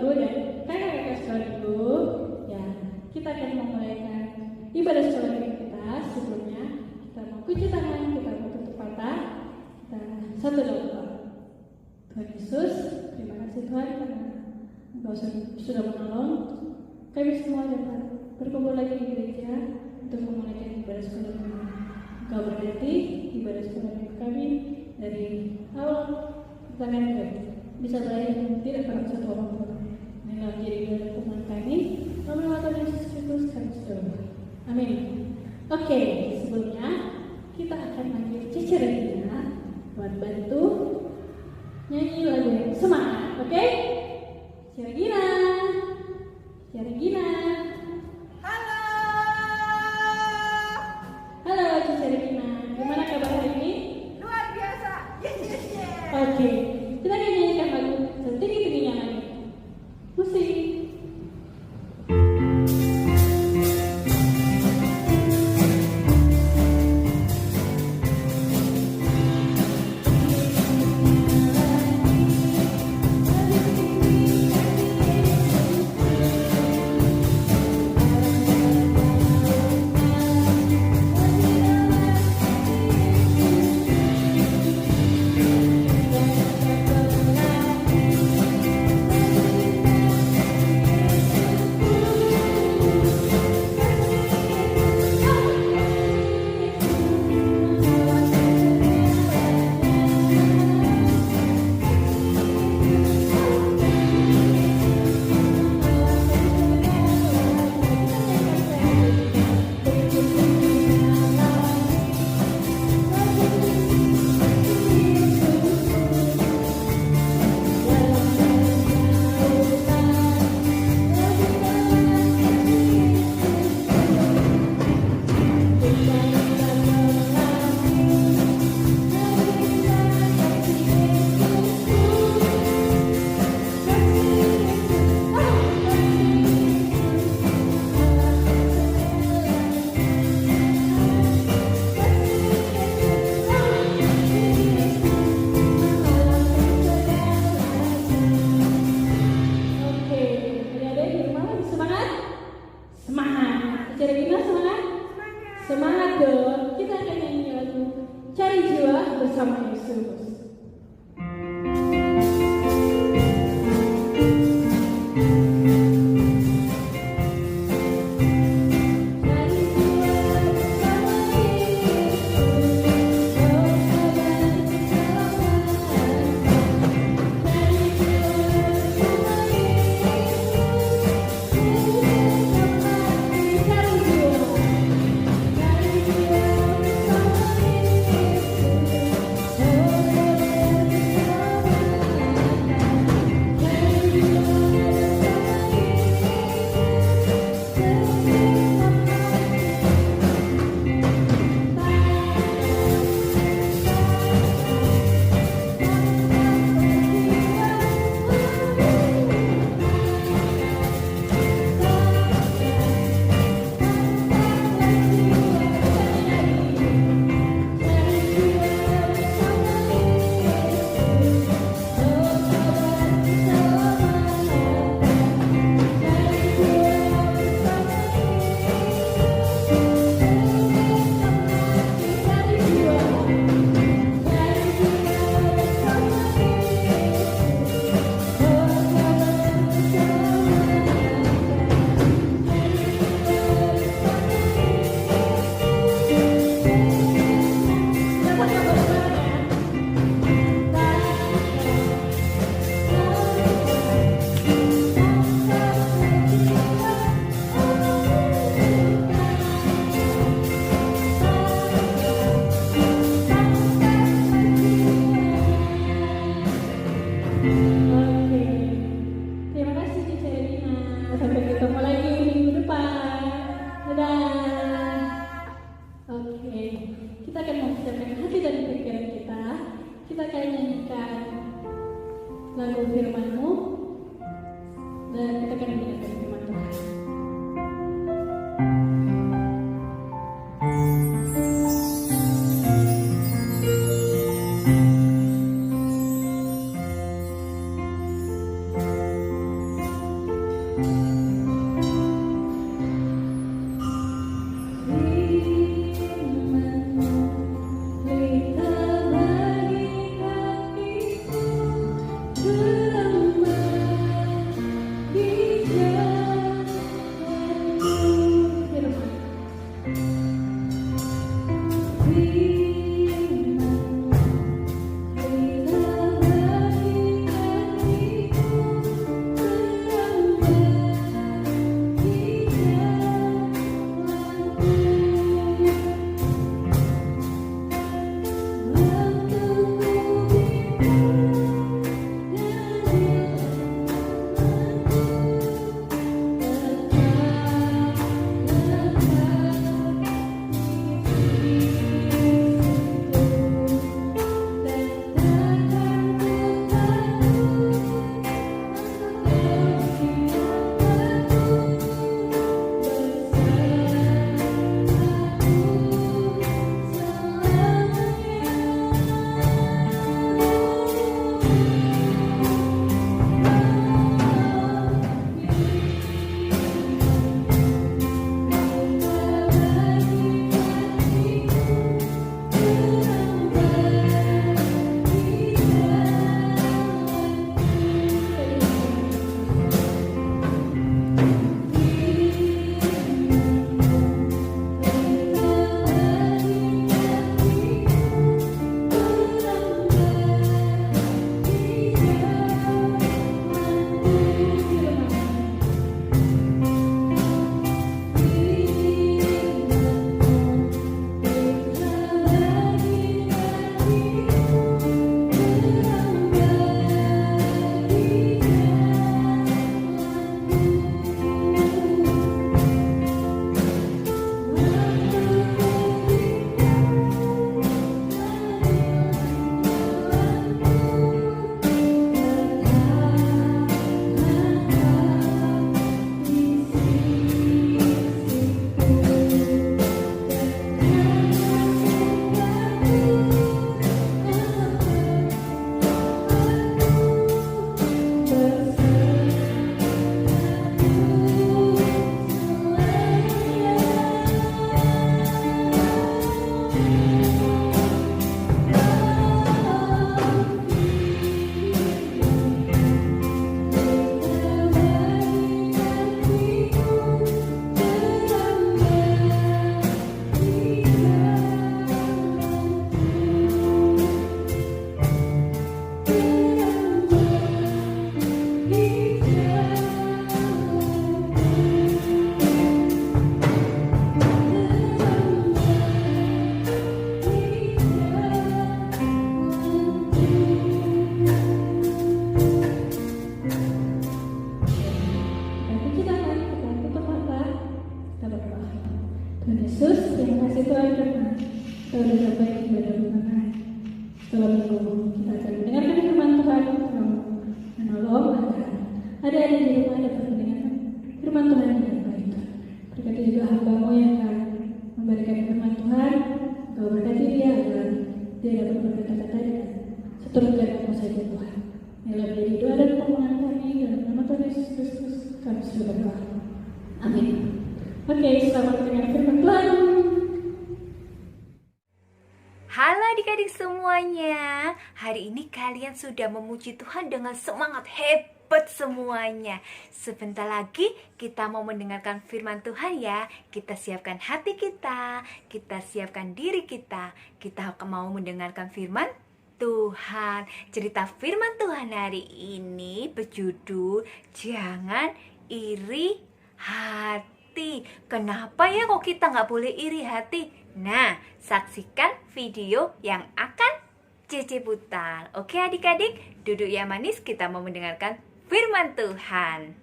sekolaku dan kakak-kakak sekolaku, ya kita akan memulaikan ibadah sekolah kita. Sebelumnya kita mau cuci tangan, kita mau tutup mata, kita satu doa. Tuhan Yesus, terima kasih Tuhan karena Engkau sudah menolong kami semua dapat berkumpul lagi di gereja untuk memulaikan ibadah sekolah kami. Engkau berkati ibadah sekolah kami dari awal pertengahan kami bisa berakhir tidak pernah satu orang pun. Dengan jadi Tuhan kami, nama Tuhan Yesus Kristus kami berdoa. Amin. Oke, sebelumnya kita akan lanjut Cici Regina buat bantu nyanyi lagu yang semangat, oke? Cici Regina. Halo Cici Regina, gimana kabar hari ini? Luar biasa, yes. Oke, kita akan nyanyikan lagu setinggi-tingginya lagi. Musik. Semangat dong, kita akan nyanyi lagu Cari Jiwa bersama Yesus. lagu firman-Mu dan kita akan mendengarkan firman Tuhan. kita akan mendengarkan firman Tuhan menolong agar adik-adik di rumah dapat mendengarkan firman Tuhan dengan baik. Berkati juga hamba-Mu yang akan memberikan firman Tuhan, Kau berkati dia agar dia dapat berkata-kata dengan seturut firman-Mu saja Tuhan. Inilah menjadi doa dan permohonan kami dalam nama Tuhan Yesus Kristus kami sudah berdoa. Amin. Oke, selamat mendengar firman Tuhan. Halo adik-adik semuanya, hari ini kalian sudah memuji Tuhan dengan semangat hebat semuanya. Sebentar lagi kita mau mendengarkan firman Tuhan ya. Kita siapkan hati kita siapkan diri kita mau mendengarkan firman Tuhan. Cerita firman Tuhan hari ini berjudul Jangan Iri Hati. Kenapa ya kok kita nggak boleh iri hati? Nah, saksikan video yang akan Cece putar. Oke adik-adik, duduk yang manis, kita mau mendengarkan firman Tuhan.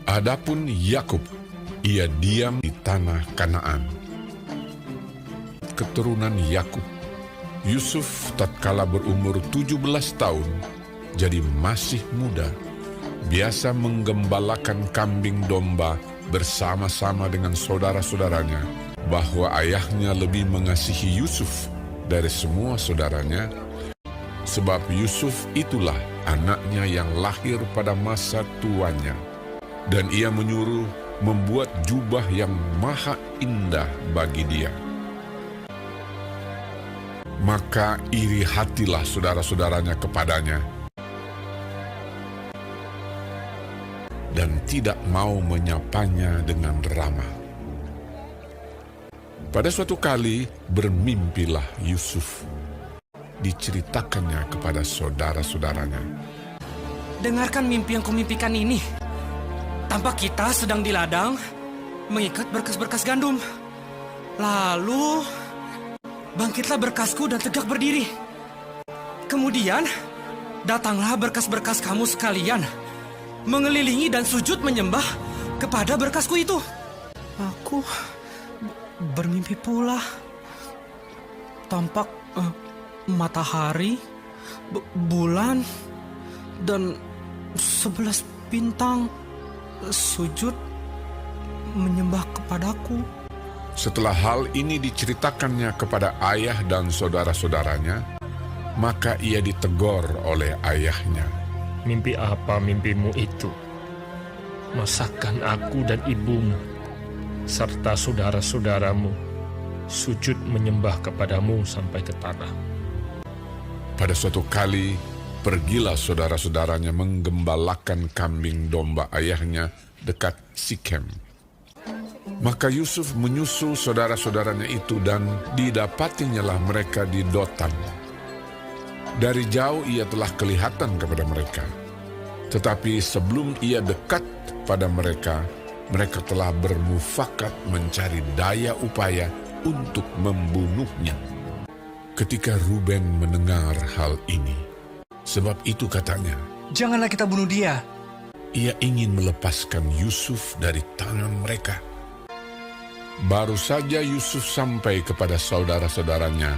Adapun Yakub, ia diam di tanah Kanaan. Keturunan Yakub, Yusuf tatkala berumur 17 tahun, jadi masih muda, biasa menggembalakan kambing domba bersama-sama dengan saudara-saudaranya, bahwa ayahnya lebih mengasihi Yusuf dari semua saudaranya, sebab Yusuf itulah anaknya yang lahir pada masa tuanya. Dan ia menyuruh membuat jubah yang maha indah bagi dia. Maka iri hatilah saudara-saudaranya kepadanya, dan tidak mau menyapanya dengan ramah. Pada suatu kali bermimpilah Yusuf. Diceritakannya kepada saudara-saudaranya. Dengarkan mimpi yang kumimpikan ini. Tampak kita sedang di ladang mengikat berkas-berkas gandum. Lalu bangkitlah berkasku dan tegak berdiri. Kemudian datanglah berkas-berkas kamu sekalian, mengelilingi dan sujud menyembah kepada berkasku itu. Aku bermimpi pula. Tampak matahari, bulan, dan 11 bintang sujud menyembah kepadaku. Setelah hal ini diceritakannya kepada ayah dan saudara-saudaranya, maka ia ditegur oleh ayahnya. Mimpi apa mimpimu itu? Masakan aku dan ibumu, serta saudara-saudaramu, sujud menyembah kepadamu sampai ke tanah. Pada suatu kali, pergilah saudara-saudaranya menggembalakan kambing domba ayahnya dekat Sikem. Maka Yusuf menyusul saudara-saudaranya itu dan didapatinyalah mereka di Dotan. Dari jauh ia telah kelihatan kepada mereka. Tetapi sebelum ia dekat pada mereka, mereka telah bermufakat mencari daya upaya untuk membunuhnya. Ketika Ruben mendengar hal ini, sebab itu katanya, Janganlah kita bunuh dia. ia ingin melepaskan Yusuf dari tangan mereka. Baru saja Yusuf sampai kepada saudara-saudaranya,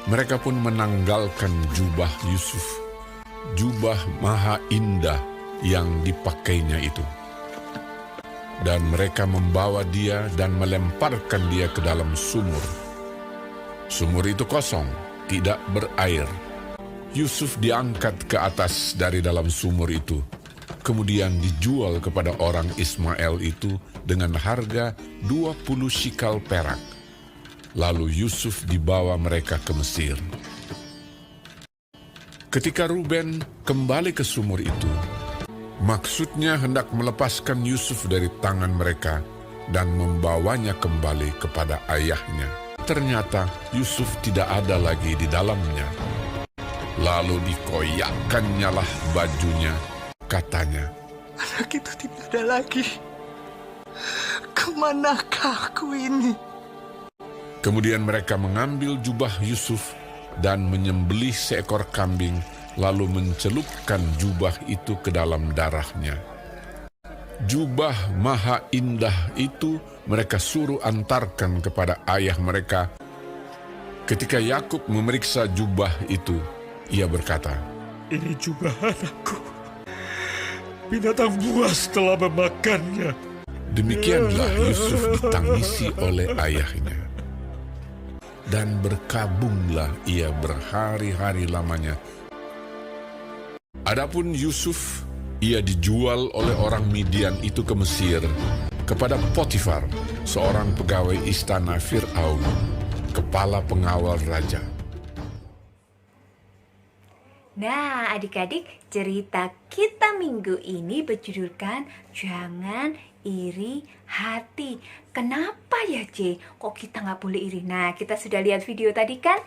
mereka pun menanggalkan jubah Yusuf, jubah maha indah yang dipakainya itu. Dan mereka membawa dia dan melemparkan dia ke dalam sumur. Sumur itu kosong, tidak berair. Yusuf diangkat ke atas dari dalam sumur itu, kemudian dijual kepada orang Ismail itu dengan harga 20 shikal perak. Lalu Yusuf dibawa mereka ke Mesir. Ketika Ruben kembali ke sumur itu, maksudnya hendak melepaskan Yusuf dari tangan mereka dan membawanya kembali kepada ayahnya. Ternyata Yusuf tidak ada lagi di dalamnya. Lalu dikoyakkannyalah lah bajunya, katanya, Anak itu tidak ada lagi. Kemanakah aku ini? Kemudian mereka mengambil jubah Yusuf dan menyembelih seekor kambing, lalu mencelupkan jubah itu ke dalam darahnya. Jubah maha indah itu mereka suruh antarkan kepada ayah mereka. Ketika Yakub memeriksa jubah itu, ia berkata, Ini jubah anakku. Binatang buas telah memakannya. Demikianlah Yusuf ditangisi oleh ayahnya. Dan berkabunglah ia berhari-hari lamanya. Adapun Yusuf, ia dijual oleh orang Midian itu ke Mesir, kepada Potifar, seorang pegawai istana Fir'aun, kepala pengawal raja. Nah, adik-adik, cerita kita minggu ini berjudulkan Jangan Iri Hati. Kenapa ya, C? Kok kita nggak boleh iri? Nah, kita sudah lihat video tadi kan?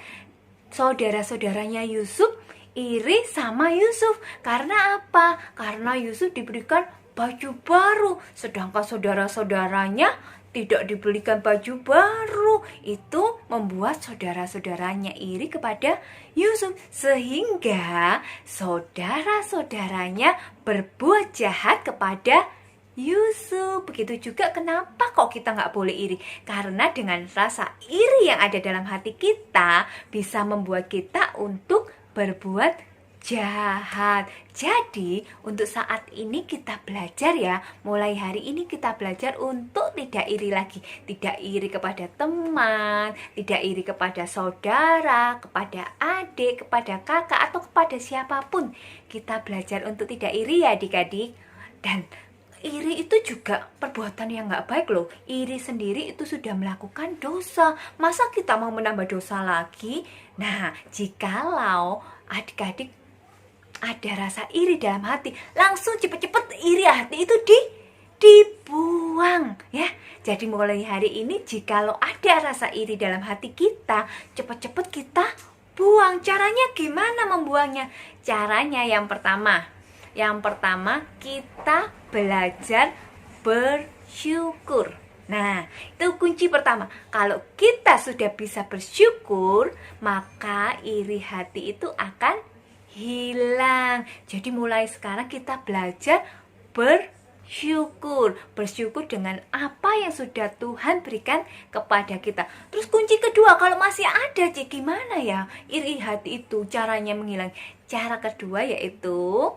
Saudara-saudaranya Yusuf iri sama Yusuf. Karena apa? Karena Yusuf diberikan baju baru, sedangkan saudara-saudaranya tidak dibelikan baju baru. Itu membuat saudara-saudaranya iri kepada Yusuf, sehingga saudara-saudaranya berbuat jahat kepada Yusuf. Begitu juga kenapa kok kita nggak boleh iri? Karena dengan rasa iri yang ada dalam hati kita bisa membuat kita untuk berbuat jahat. Jadi untuk saat ini kita belajar ya, mulai hari ini kita belajar untuk tidak iri lagi. Tidak iri kepada teman, tidak iri kepada saudara, kepada adik, kepada kakak, atau kepada siapapun. Kita belajar untuk tidak iri ya adik-adik. Dan iri itu juga perbuatan yang gak baik loh. Iri sendiri itu sudah melakukan dosa. Masa kita mau menambah dosa lagi? Nah, jikalau adik-adik ada rasa iri dalam hati, langsung cepet-cepet iri hati itu dibuang ya. Jadi mulai hari ini jikalau ada rasa iri dalam hati kita, cepet-cepet kita buang. Caranya gimana membuangnya? Caranya yang pertama kita belajar bersyukur. Nah, itu kunci pertama. Kalau kita sudah bisa bersyukur, maka iri hati itu akan hilang. Jadi mulai sekarang kita belajar bersyukur. Bersyukur dengan apa yang sudah Tuhan berikan kepada kita. Terus kunci kedua, kalau masih ada, gimana ya iri hati itu caranya menghilang? Cara kedua yaitu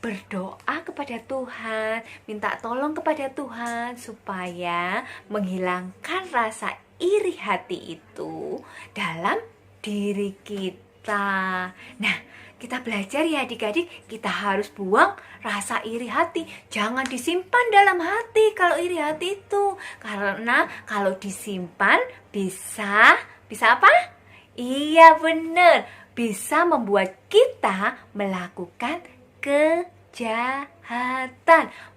berdoa kepada Tuhan, minta tolong kepada Tuhan supaya menghilangkan rasa iri hati itu dalam diri kita. Nah, kita belajar ya adik-adik, kita harus buang rasa iri hati. Jangan disimpan dalam hati kalau iri hati itu. Karena kalau disimpan bisa apa? Iya benar, bisa membuat kita melakukan kejahatan,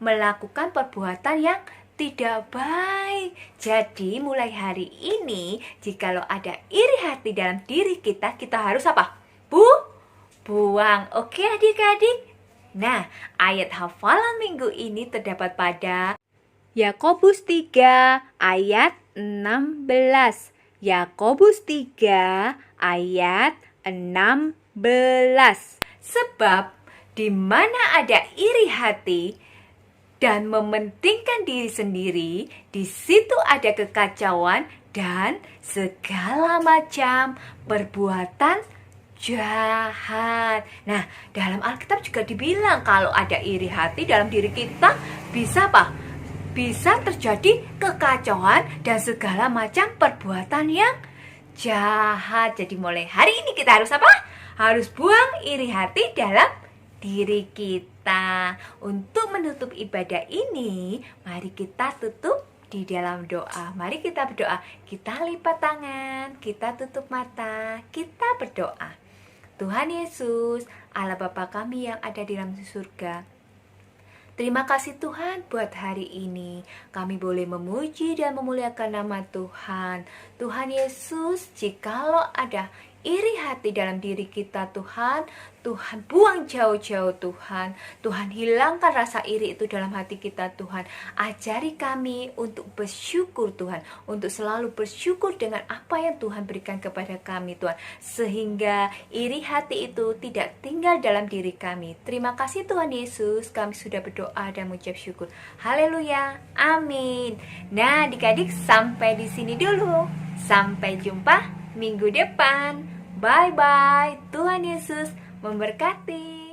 melakukan perbuatan yang tidak baik. Jadi mulai hari ini, jikalau ada iri hati dalam diri kita, kita harus apa? Buang. Oke adik-adik? Nah, ayat hafalan minggu ini terdapat pada Yakobus 3 ayat 16. Yakobus 3 ayat 16. Sebab di mana ada iri hati dan mementingkan diri sendiri, di situ ada kekacauan dan segala macam perbuatan jahat. Nah, dalam Alkitab juga dibilang kalau ada iri hati dalam diri kita, bisa apa? Bisa terjadi kekacauan dan segala macam perbuatan yang jahat. Jadi mulai hari ini kita harus apa? Harus buang iri hati dalam diri kita. Untuk menutup ibadah ini, mari kita tutup di dalam doa. Mari kita berdoa. Kita lipat tangan, kita tutup mata, kita berdoa. Tuhan Yesus, Allah Bapa kami yang ada di dalam surga, terima kasih Tuhan buat hari ini. Kami boleh memuji dan memuliakan nama Tuhan. Tuhan Yesus, jikalau ada iri hati dalam diri kita Tuhan. Tuhan buang jauh-jauh Tuhan. Tuhan hilangkan rasa iri itu dalam hati kita Tuhan. Ajari kami untuk bersyukur Tuhan, untuk selalu bersyukur dengan apa yang Tuhan berikan kepada kami Tuhan, sehingga iri hati itu tidak tinggal dalam diri kami. Terima kasih Tuhan Yesus, kami sudah berdoa dan mengucap syukur. Haleluya, amin. Nah adik-adik, sampai di sini dulu. Sampai jumpa minggu depan. Bye-bye. Tuhan Yesus memberkati.